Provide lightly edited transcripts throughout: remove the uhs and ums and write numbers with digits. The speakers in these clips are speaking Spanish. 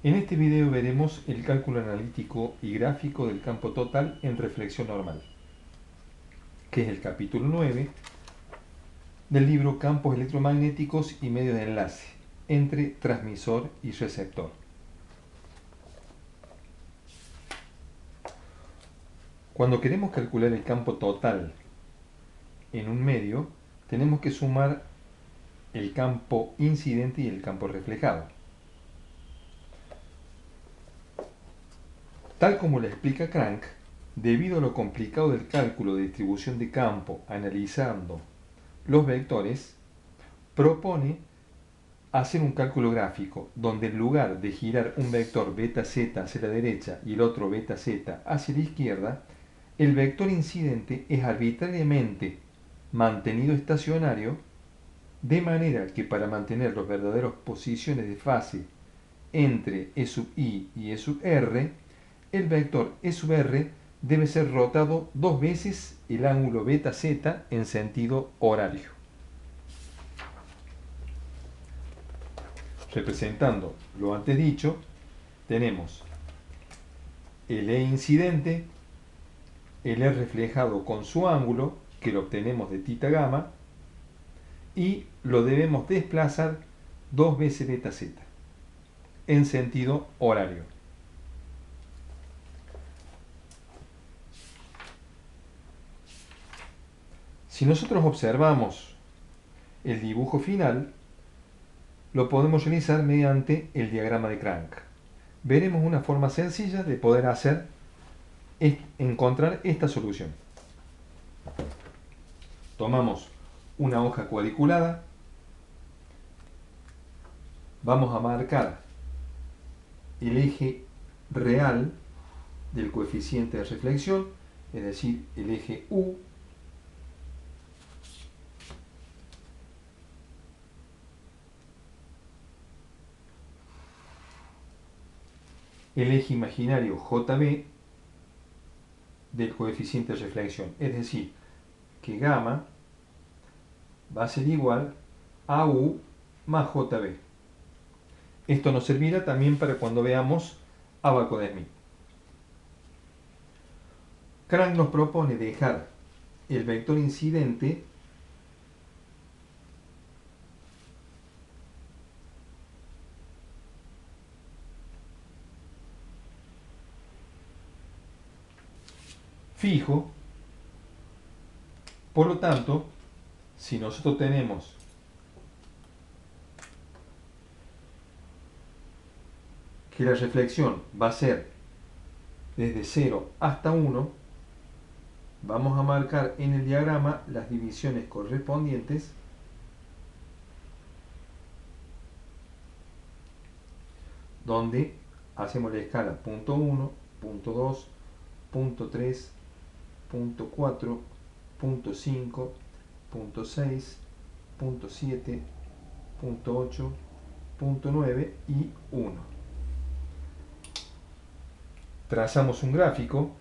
En este video veremos el cálculo analítico y gráfico del campo total en reflexión normal, que es el capítulo 9 del libro Campos electromagnéticos y medios de enlace entre transmisor y receptor. Cuando queremos calcular el campo total en un medio, tenemos que sumar el campo incidente y el campo reflejado. Tal como lo explica Crank, debido a lo complicado del cálculo de distribución de campo analizando los vectores, propone hacer un cálculo gráfico donde en lugar de girar un vector beta z hacia la derecha y el otro beta z hacia la izquierda, el vector incidente es arbitrariamente mantenido estacionario, de manera que para mantener las verdaderas posiciones de fase entre E sub i y E sub r, el vector E sub r debe ser rotado dos veces el ángulo beta z en sentido horario. Representando lo antes dicho, tenemos el E incidente, el E reflejado con su ángulo, que lo obtenemos de θ gamma, y lo debemos desplazar dos veces beta z en sentido horario. Si nosotros observamos el dibujo final, lo podemos realizar mediante el diagrama de Crank. Veremos una forma sencilla de poder encontrar esta solución. Tomamos una hoja cuadriculada, vamos a marcar el eje real del coeficiente de reflexión, es decir, el eje U, el eje imaginario JB del coeficiente de reflexión, es decir, que gamma va a ser igual a U más JB. Esto nos servirá también para cuando veamos ábaco de Smith. Crank nos propone dejar el vector incidente fijo. Por lo tanto, si nosotros tenemos que la reflexión va a ser desde 0 hasta 1, vamos a marcar en el diagrama las divisiones correspondientes donde hacemos la escala punto 1, punto 2, punto 3, punto 4, punto 5, punto 6, punto 7, punto 8, punto 9 y 1. Trazamos un gráfico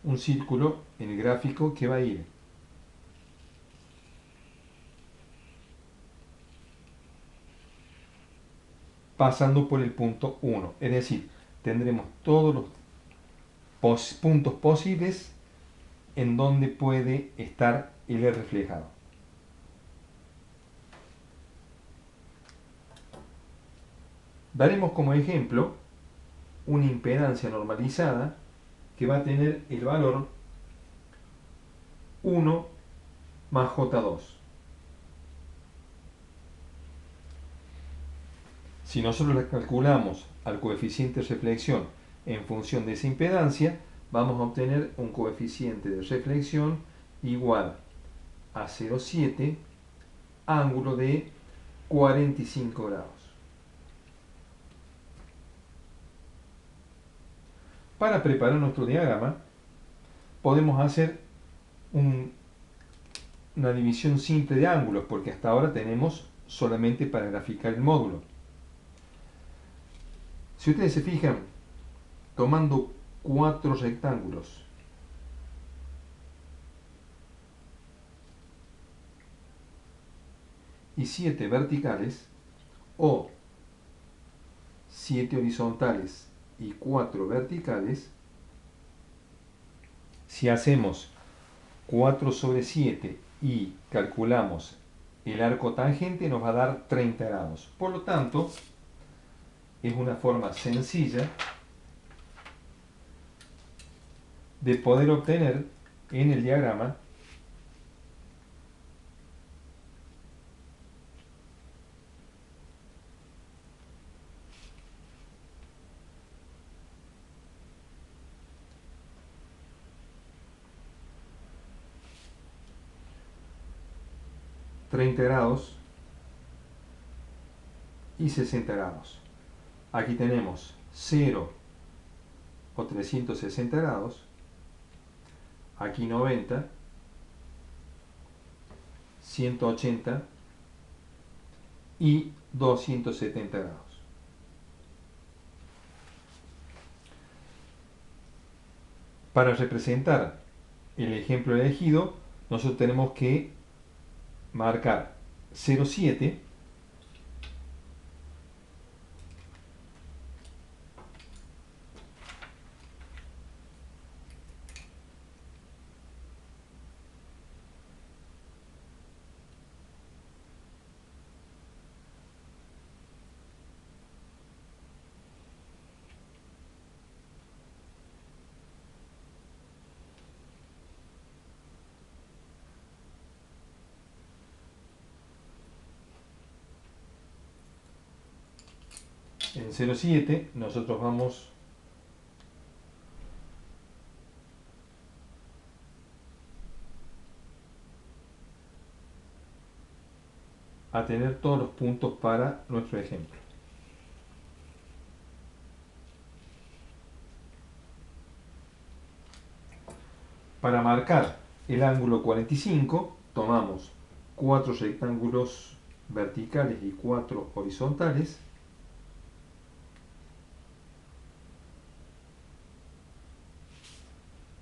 un círculo en el gráfico que va a ir pasando por el punto 1, es decir, tendremos todos los puntos posibles en donde puede estar el E reflejado. Daremos como ejemplo una impedancia normalizada que va a tener el valor 1 más J2. Si nosotros la calculamos al coeficiente de reflexión en función de esa impedancia, vamos a obtener un coeficiente de reflexión igual a 0,7, ángulo de 45 grados. Para preparar nuestro diagrama, podemos hacer una división simple de ángulos, porque hasta ahora tenemos solamente para graficar el módulo. Si ustedes se fijan, tomando 4 rectángulos y 7 verticales, o 7 horizontales y 4 verticales, si hacemos 4 sobre 7 y calculamos el arco tangente, nos va a dar 30 grados. Por lo tanto, es una forma sencilla de poder obtener en el diagrama ...30 grados y 60 grados. Aquí tenemos 0 o 360 grados, aquí 90, 180 y 270 grados. Para representar el ejemplo elegido, nosotros tenemos que marcar 0,7 en 0,7 nosotros vamos a tener todos los puntos para nuestro ejemplo. Para marcar el ángulo 45, tomamos 4 rectángulos verticales y 4 horizontales.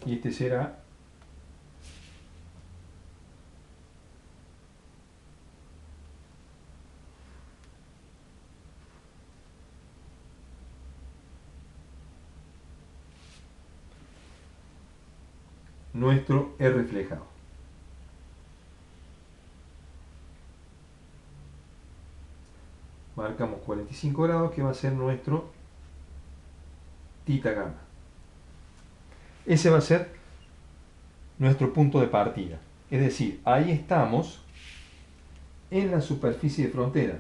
Y este será nuestro E reflejado. Marcamos 45 grados, que va a ser nuestro θ gamma. Ese va a ser nuestro punto de partida. Es decir, ahí estamos en la superficie de frontera.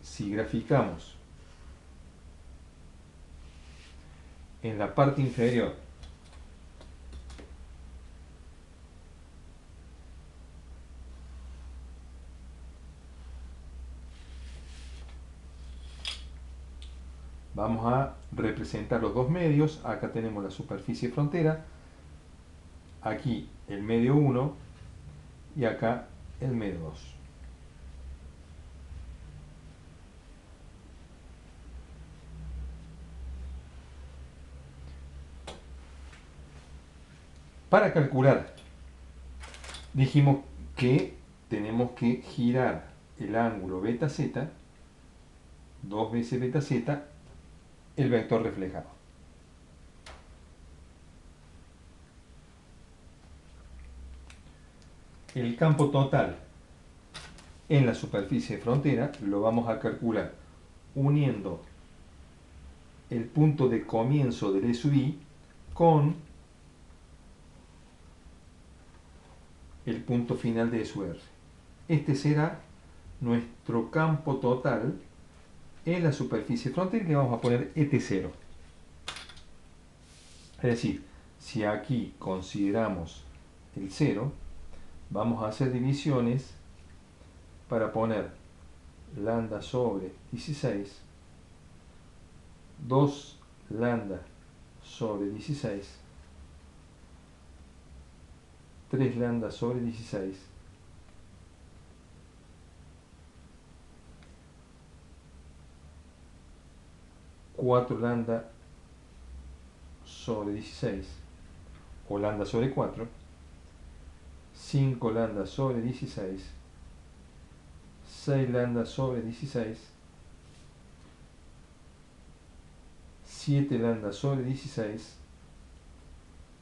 Si graficamos en la parte inferior vamos a representar los dos medios. Acá tenemos la superficie de frontera, aquí el medio 1 y acá el medio 2. Para calcular, dijimos que tenemos que girar el ángulo beta z, 2 veces beta z, el vector reflejado. El campo total en la superficie de frontera lo vamos a calcular uniendo el punto de comienzo del E sub i con el punto final de E sub r. Este será nuestro campo total en la superficie de frontera, que vamos a poner ET0. Es decir, si aquí consideramos el 0, vamos a hacer divisiones para poner lambda sobre 16, 2 lambda sobre 16, 3 lambda sobre 16, 4 lambda sobre 16, o lambda sobre 4, 5 lambda sobre 16, 6 lambda sobre 16, 7 lambda sobre 16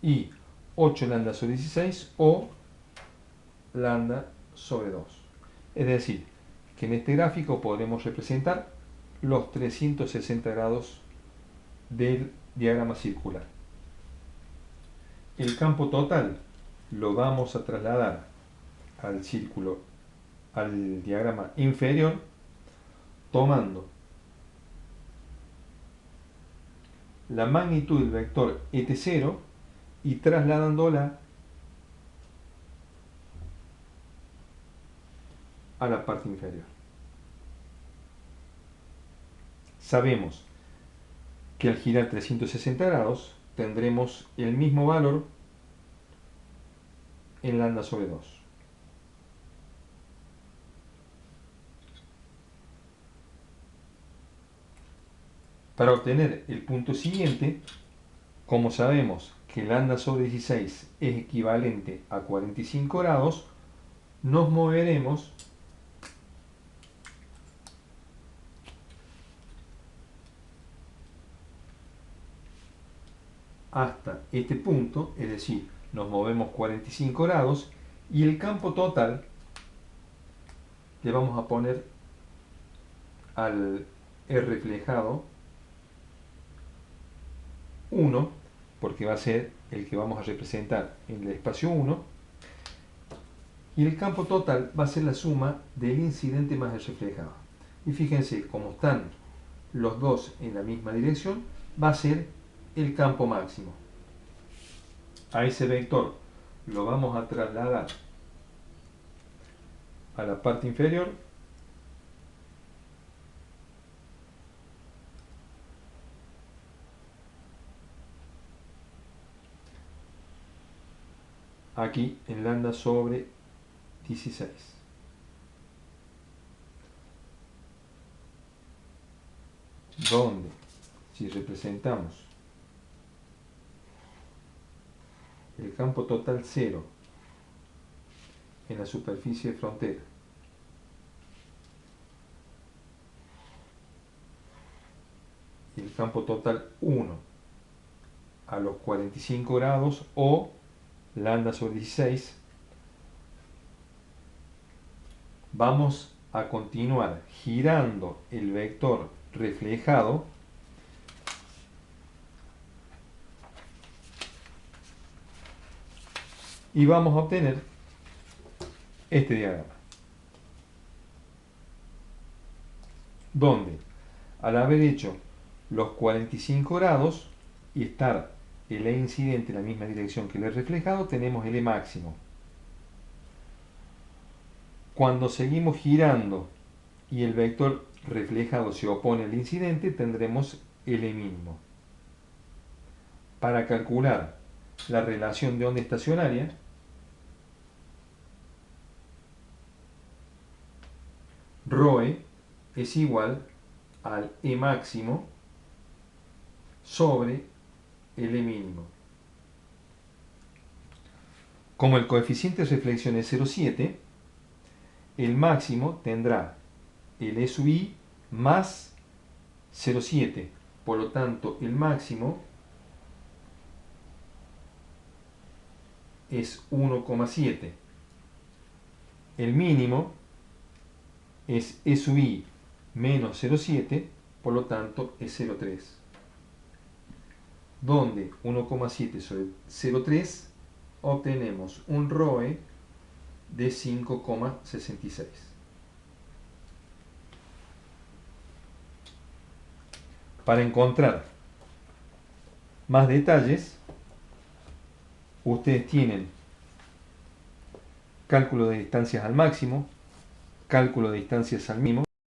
y 8 lambda sobre 16 o lambda sobre 2. Es decir, que en este gráfico podremos representar los 360 grados del diagrama circular. El campo total lo vamos a trasladar al círculo, al diagrama inferior, tomando la magnitud del vector ET0 y trasladándola a la parte inferior. Sabemos que al girar 360 grados tendremos el mismo valor en lambda sobre 2. Para obtener el punto siguiente, como sabemos que lambda sobre 16 es equivalente a 45 grados, nos moveremos hasta este punto, es decir, nos movemos 45 grados y el campo total le vamos a poner al reflejado 1, porque va a ser el que vamos a representar en el espacio 1, y el campo total va a ser la suma del incidente más el reflejado. Y fíjense, como están los dos en la misma dirección, va a ser el campo máximo. A ese vector lo vamos a trasladar a la parte inferior. Aquí en lambda sobre 16. Donde, si representamos el campo total 0 en la superficie de frontera y el campo total 1 a los 45 grados o lambda sobre 16, vamos a continuar girando el vector reflejado y vamos a obtener este diagrama, donde al haber hecho los 45 grados y estar el E incidente en la misma dirección que el E reflejado, tenemos el E máximo. Cuando seguimos girando y el vector reflejado se opone al incidente, tendremos el E mínimo. Para calcular la relación de onda estacionaria, ρe es igual al E máximo sobre el E mínimo. Como el coeficiente de reflexión es 0,7, el máximo tendrá el E sub i más 0,7. Por lo tanto, el máximo es 1,7. El mínimo es E sub i menos 0,7, por lo tanto es 0,3. Donde 1,7 sobre 0,3 obtenemos un ρe de 5,66. Para encontrar más detalles, ustedes tienen cálculo de distancias al máximo, cálculo de distancias al mínimo,